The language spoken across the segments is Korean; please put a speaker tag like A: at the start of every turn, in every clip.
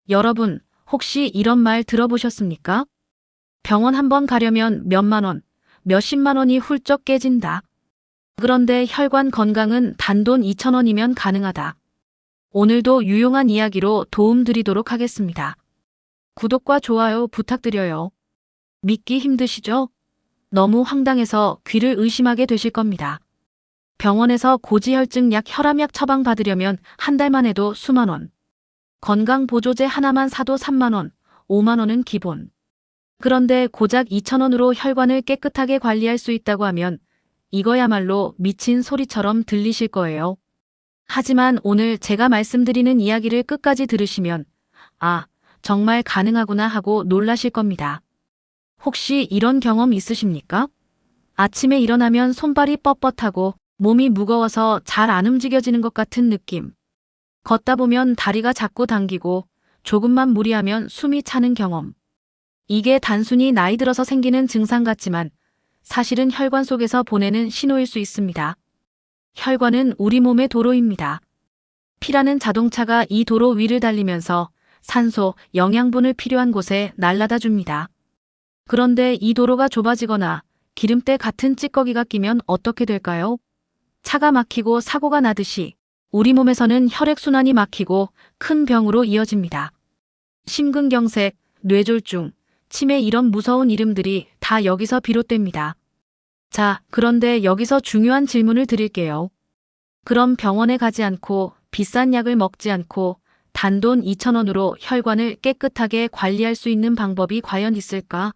A: 여러분, 혹시 이런 말 들어보셨습니까? 병원 한번 가려면 몇만 원, 몇십만 원이 훌쩍 깨진다. 그런데 혈관 건강은 단돈 2,000원이면 가능하다. 오늘도 유용한 이야기로 도움 드리도록 하겠습니다. 구독과 좋아요 부탁드려요. 믿기 힘드시죠? 너무 황당해서 귀를 의심하게 되실 겁니다. 병원에서 고지혈증 약, 혈압약 처방받으려면 한 달만 해도 수만 원. 건강보조제 하나만 사도 3만 원, 5만 원은 기본. 그런데 고작 2,000원으로 혈관을 깨끗하게 관리할 수 있다고 하면 이거야말로 미친 소리처럼 들리실 거예요. 하지만 오늘 제가 말씀드리는 이야기를 끝까지 들으시면 아, 정말 가능하구나 하고 놀라실 겁니다. 혹시 이런 경험 있으십니까? 아침에 일어나면 손발이 뻣뻣하고 몸이 무거워서 잘 안 움직여지는 것 같은 느낌. 걷다 보면 다리가 자꾸 당기고 조금만 무리하면 숨이 차는 경험. 이게 단순히 나이 들어서 생기는 증상 같지만 사실은 혈관 속에서 보내는 신호일 수 있습니다. 혈관은 우리 몸의 도로입니다. 피라는 자동차가 이 도로 위를 달리면서 산소, 영양분을 필요한 곳에 날라다 줍니다. 그런데 이 도로가 좁아지거나 기름때 같은 찌꺼기가 끼면 어떻게 될까요? 차가 막히고 사고가 나듯이 우리 몸에서는 혈액순환이 막히고 큰 병으로 이어집니다. 심근경색, 뇌졸중, 치매, 이런 무서운 이름들이 다 여기서 비롯됩니다. 자, 그런데 여기서 중요한 질문을 드릴게요. 그럼 병원에 가지 않고 비싼 약을 먹지 않고 단돈 2,000원으로 혈관을 깨끗하게 관리할 수 있는 방법이 과연 있을까?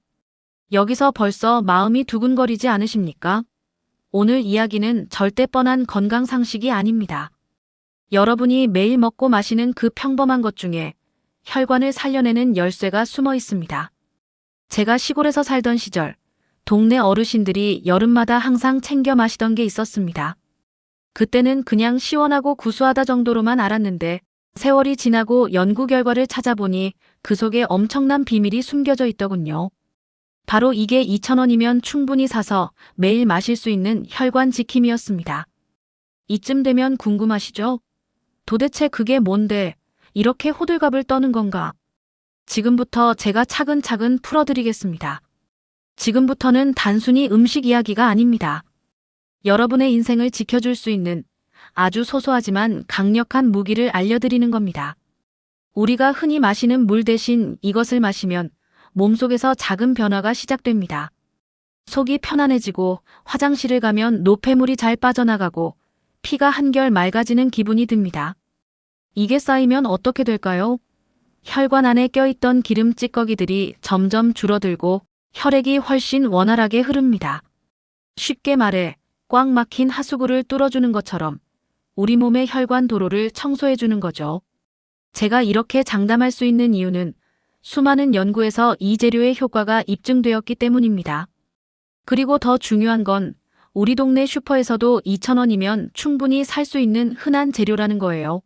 A: 여기서 벌써 마음이 두근거리지 않으십니까? 오늘 이야기는 절대 뻔한 건강 상식이 아닙니다. 여러분이 매일 먹고 마시는 그 평범한 것 중에 혈관을 살려내는 열쇠가 숨어 있습니다. 제가 시골에서 살던 시절, 동네 어르신들이 여름마다 항상 챙겨 마시던 게 있었습니다. 그때는 그냥 시원하고 구수하다 정도로만 알았는데 세월이 지나고 연구 결과를 찾아보니 그 속에 엄청난 비밀이 숨겨져 있더군요. 바로 이게 2,000원이면 충분히 사서 매일 마실 수 있는 혈관 지킴이였습니다. 이쯤 되면 궁금하시죠? 도대체 그게 뭔데 이렇게 호들갑을 떠는 건가? 지금부터 제가 차근차근 풀어드리겠습니다. 지금부터는 단순히 음식 이야기가 아닙니다. 여러분의 인생을 지켜줄 수 있는 아주 소소하지만 강력한 무기를 알려드리는 겁니다. 우리가 흔히 마시는 물 대신 이것을 마시면 몸속에서 작은 변화가 시작됩니다. 속이 편안해지고 화장실을 가면 노폐물이 잘 빠져나가고 피가 한결 맑아지는 기분이 듭니다. 이게 쌓이면 어떻게 될까요? 혈관 안에 껴있던 기름 찌꺼기들이 점점 줄어들고 혈액이 훨씬 원활하게 흐릅니다. 쉽게 말해 꽉 막힌 하수구를 뚫어주는 것처럼 우리 몸의 혈관 도로를 청소해주는 거죠. 제가 이렇게 장담할 수 있는 이유는 수많은 연구에서 이 재료의 효과가 입증되었기 때문입니다. 그리고 더 중요한 건 우리 동네 슈퍼에서도 2,000원이면 충분히 살 수 있는 흔한 재료라는 거예요.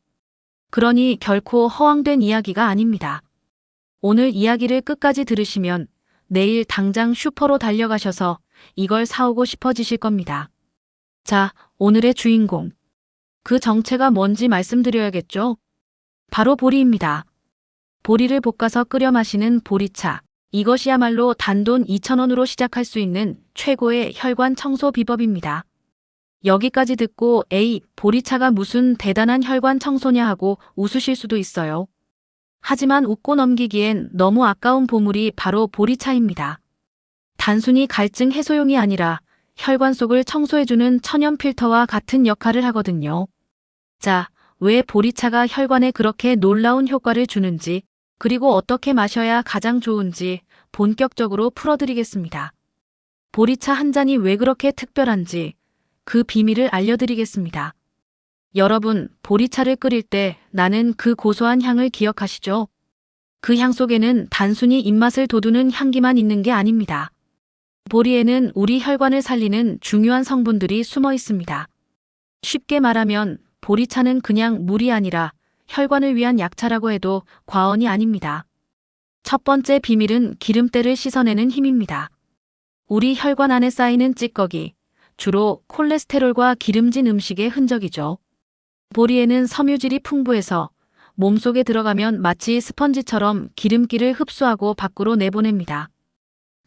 A: 그러니 결코 허황된 이야기가 아닙니다. 오늘 이야기를 끝까지 들으시면 내일 당장 슈퍼로 달려가셔서 이걸 사오고 싶어지실 겁니다. 자, 오늘의 주인공. 그 정체가 뭔지 말씀드려야겠죠? 바로 보리입니다. 보리를 볶아서 끓여 마시는 보리차. 이것이야말로 단돈 2,000원으로 시작할 수 있는 최고의 혈관 청소 비법입니다. 여기까지 듣고 에이, 보리차가 무슨 대단한 혈관 청소냐 하고 웃으실 수도 있어요. 하지만 웃고 넘기기엔 너무 아까운 보물이 바로 보리차입니다. 단순히 갈증 해소용이 아니라 혈관 속을 청소해주는 천연 필터와 같은 역할을 하거든요. 자, 왜 보리차가 혈관에 그렇게 놀라운 효과를 주는지, 그리고 어떻게 마셔야 가장 좋은지 본격적으로 풀어드리겠습니다. 보리차 한 잔이 왜 그렇게 특별한지 그 비밀을 알려드리겠습니다. 여러분, 보리차를 끓일 때 나는 그 고소한 향을 기억하시죠? 그 향 속에는 단순히 입맛을 돋우는 향기만 있는 게 아닙니다. 보리에는 우리 혈관을 살리는 중요한 성분들이 숨어 있습니다. 쉽게 말하면 보리차는 그냥 물이 아니라 혈관을 위한 약차라고 해도 과언이 아닙니다. 첫 번째 비밀은 기름때를 씻어내는 힘입니다. 우리 혈관 안에 쌓이는 찌꺼기, 주로 콜레스테롤과 기름진 음식의 흔적이죠. 보리에는 섬유질이 풍부해서 몸속에 들어가면 마치 스펀지처럼 기름기를 흡수하고 밖으로 내보냅니다.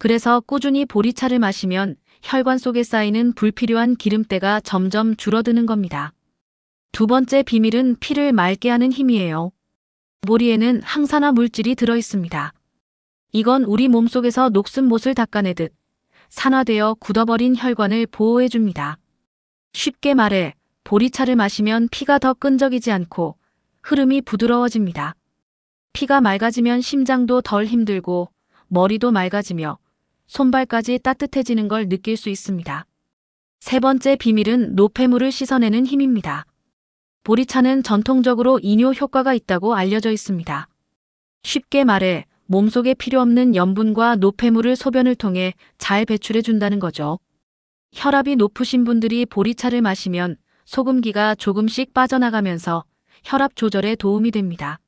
A: 그래서 꾸준히 보리차를 마시면 혈관 속에 쌓이는 불필요한 기름때가 점점 줄어드는 겁니다. 두 번째 비밀은 피를 맑게 하는 힘이에요. 보리에는 항산화 물질이 들어있습니다. 이건 우리 몸속에서 녹슨 못을 닦아내듯 산화되어 굳어버린 혈관을 보호해줍니다. 쉽게 말해 보리차를 마시면 피가 더 끈적이지 않고 흐름이 부드러워집니다. 피가 맑아지면 심장도 덜 힘들고 머리도 맑아지며 손발까지 따뜻해지는 걸 느낄 수 있습니다. 세 번째 비밀은 노폐물을 씻어내는 힘입니다. 보리차는 전통적으로 이뇨 효과가 있다고 알려져 있습니다. 쉽게 말해 몸속에 필요 없는 염분과 노폐물을 소변을 통해 잘 배출해 준다는 거죠. 혈압이 높으신 분들이 보리차를 마시면 소금기가 조금씩 빠져나가면서 혈압 조절에 도움이 됩니다.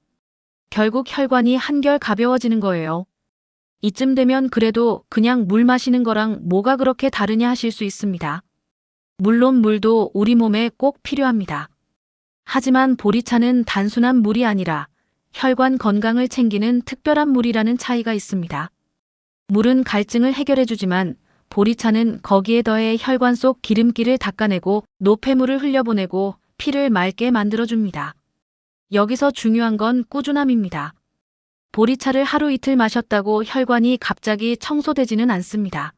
A: 결국 혈관이 한결 가벼워지는 거예요. 이쯤 되면 그래도 그냥 물 마시는 거랑 뭐가 그렇게 다르냐 하실 수 있습니다. 물론 물도 우리 몸에 꼭 필요합니다. 하지만 보리차는 단순한 물이 아니라 혈관 건강을 챙기는 특별한 물이라는 차이가 있습니다. 물은 갈증을 해결해주지만 보리차는 거기에 더해 혈관 속 기름기를 닦아내고 노폐물을 흘려보내고 피를 맑게 만들어줍니다. 여기서 중요한 건 꾸준함입니다. 보리차를 하루 이틀 마셨다고 혈관이 갑자기 청소되지는 않습니다.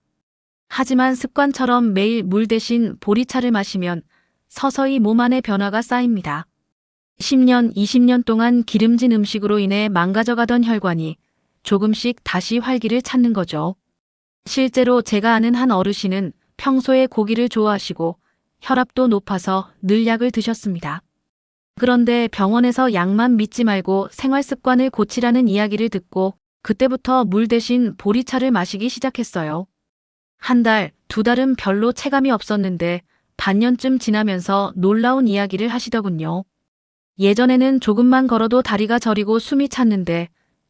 A: 하지만 습관처럼 매일 물 대신 보리차를 마시면 서서히 몸 안에 변화가 쌓입니다. 10년, 20년 동안 기름진 음식으로 인해 망가져가던 혈관이 조금씩 다시 활기를 찾는 거죠. 실제로 제가 아는 한 어르신은 평소에 고기를 좋아하시고 혈압도 높아서 늘 약을 드셨습니다. 그런데 병원에서 약만 믿지 말고 생활 습관을 고치라는 이야기를 듣고 그때부터 물 대신 보리차를 마시기 시작했어요. 한 달, 두 달은 별로 체감이 없었는데 반년쯤 지나면서 놀라운 이야기를 하시더군요. 예전에는 조금만 걸어도 다리가 저리고 숨이 찼는데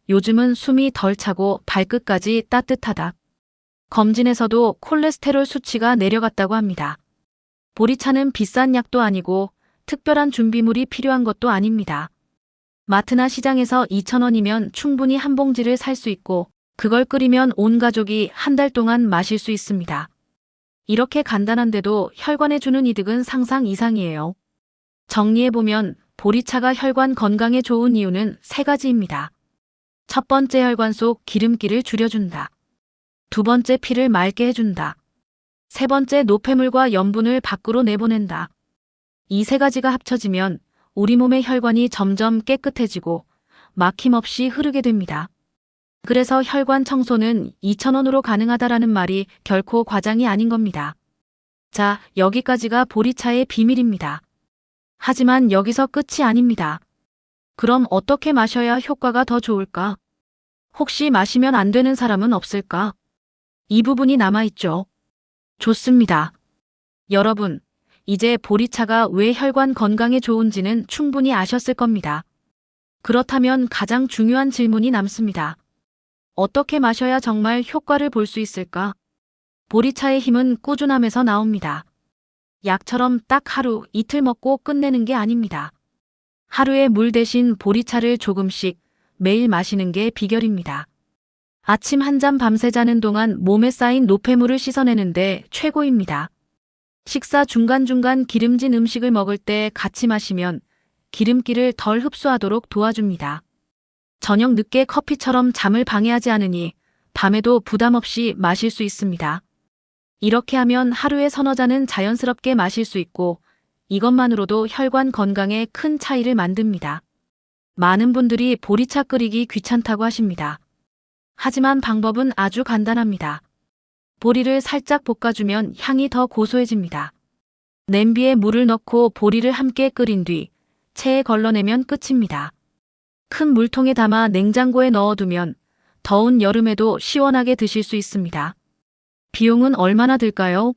A: 요즘은 숨이 덜 차고 발끝까지 따뜻하다. 검진에서도 콜레스테롤 수치가 내려갔다고 합니다. 보리차는 비싼 약도 아니고 특별한 준비물이 필요한 것도 아닙니다. 마트나 시장에서 2,000원이면 충분히 한 봉지를 살 수 있고 그걸 끓이면 온 가족이 한 달 동안 마실 수 있습니다. 이렇게 간단한데도 혈관에 주는 이득은 상상 이상이에요. 정리해보면 보리차가 혈관 건강에 좋은 이유는 세 가지입니다. 첫 번째, 혈관 속 기름기를 줄여준다. 두 번째, 피를 맑게 해준다. 세 번째, 노폐물과 염분을 밖으로 내보낸다. 이 세 가지가 합쳐지면 우리 몸의 혈관이 점점 깨끗해지고 막힘없이 흐르게 됩니다. 그래서 혈관 청소는 2,000원으로 가능하다라는 말이 결코 과장이 아닌 겁니다. 자, 여기까지가 보리차의 비밀입니다. 하지만 여기서 끝이 아닙니다. 그럼 어떻게 마셔야 효과가 더 좋을까? 혹시 마시면 안 되는 사람은 없을까? 이 부분이 남아있죠. 좋습니다. 여러분, 이제 보리차가 왜 혈관 건강에 좋은지는 충분히 아셨을 겁니다. 그렇다면 가장 중요한 질문이 남습니다. 어떻게 마셔야 정말 효과를 볼 수 있을까? 보리차의 힘은 꾸준함에서 나옵니다. 약처럼 딱 하루, 이틀 먹고 끝내는 게 아닙니다. 하루에 물 대신 보리차를 조금씩 매일 마시는 게 비결입니다. 아침 한 잔 밤새 자는 동안 몸에 쌓인 노폐물을 씻어내는데 최고입니다. 식사 중간중간 기름진 음식을 먹을 때 같이 마시면 기름기를 덜 흡수하도록 도와줍니다. 저녁 늦게 커피처럼 잠을 방해하지 않으니 밤에도 부담 없이 마실 수 있습니다. 이렇게 하면 하루에 서너 잔은 자연스럽게 마실 수 있고 이것만으로도 혈관 건강에 큰 차이를 만듭니다. 많은 분들이 보리차 끓이기 귀찮다고 하십니다. 하지만 방법은 아주 간단합니다. 보리를 살짝 볶아주면 향이 더 고소해집니다. 냄비에 물을 넣고 보리를 함께 끓인 뒤 체에 걸러내면 끝입니다. 큰 물통에 담아 냉장고에 넣어두면 더운 여름에도 시원하게 드실 수 있습니다. 비용은 얼마나 들까요?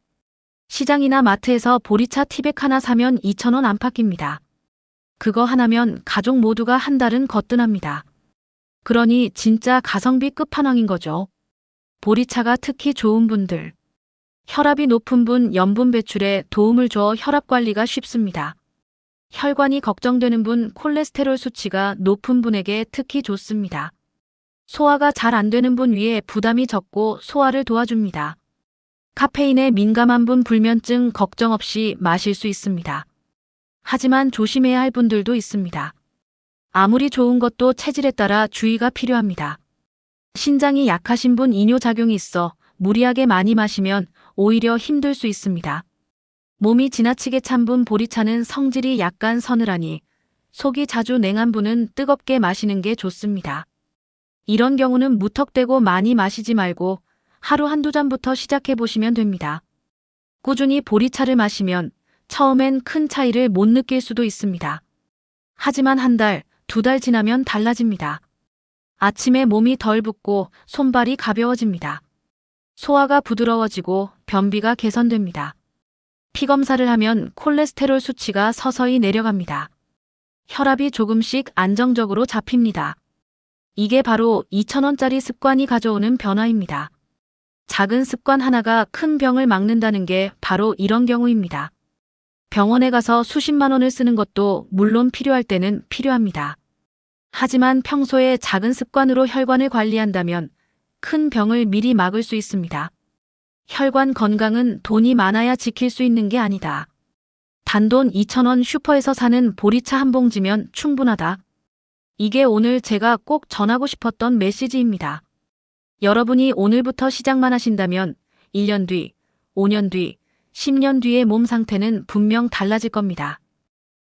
A: 시장이나 마트에서 보리차 티백 하나 사면 2,000원 안팎입니다. 그거 하나면 가족 모두가 한 달은 거뜬합니다. 그러니 진짜 가성비 끝판왕인 거죠. 보리차가 특히 좋은 분들. 혈압이 높은 분 염분 배출에 도움을 줘 혈압 관리가 쉽습니다. 혈관이 걱정되는 분, 콜레스테롤 수치가 높은 분에게 특히 좋습니다. 소화가 잘 안 되는 분 위에 부담이 적고 소화를 도와줍니다. 카페인에 민감한 분, 불면증 걱정 없이 마실 수 있습니다. 하지만 조심해야 할 분들도 있습니다. 아무리 좋은 것도 체질에 따라 주의가 필요합니다. 신장이 약하신 분, 이뇨작용이 있어 무리하게 많이 마시면 오히려 힘들 수 있습니다. 몸이 지나치게 찬 분, 보리차는 성질이 약간 서늘하니 속이 자주 냉한 분은 뜨겁게 마시는 게 좋습니다. 이런 경우는 무턱대고 많이 마시지 말고 하루 한두 잔부터 시작해 보시면 됩니다. 꾸준히 보리차를 마시면 처음엔 큰 차이를 못 느낄 수도 있습니다. 하지만 한 달, 두 달 지나면 달라집니다. 아침에 몸이 덜 붓고 손발이 가벼워집니다. 소화가 부드러워지고 변비가 개선됩니다. 피검사를 하면 콜레스테롤 수치가 서서히 내려갑니다. 혈압이 조금씩 안정적으로 잡힙니다. 이게 바로 2,000원짜리 습관이 가져오는 변화입니다. 작은 습관 하나가 큰 병을 막는다는 게 바로 이런 경우입니다. 병원에 가서 수십만 원을 쓰는 것도 물론 필요할 때는 필요합니다. 하지만 평소에 작은 습관으로 혈관을 관리한다면 큰 병을 미리 막을 수 있습니다. 혈관 건강은 돈이 많아야 지킬 수 있는 게 아니다. 단돈 2,000원 슈퍼에서 사는 보리차 한 봉지면 충분하다. 이게 오늘 제가 꼭 전하고 싶었던 메시지입니다. 여러분이 오늘부터 시작만 하신다면 1년 뒤, 5년 뒤, 10년 뒤의 몸 상태는 분명 달라질 겁니다.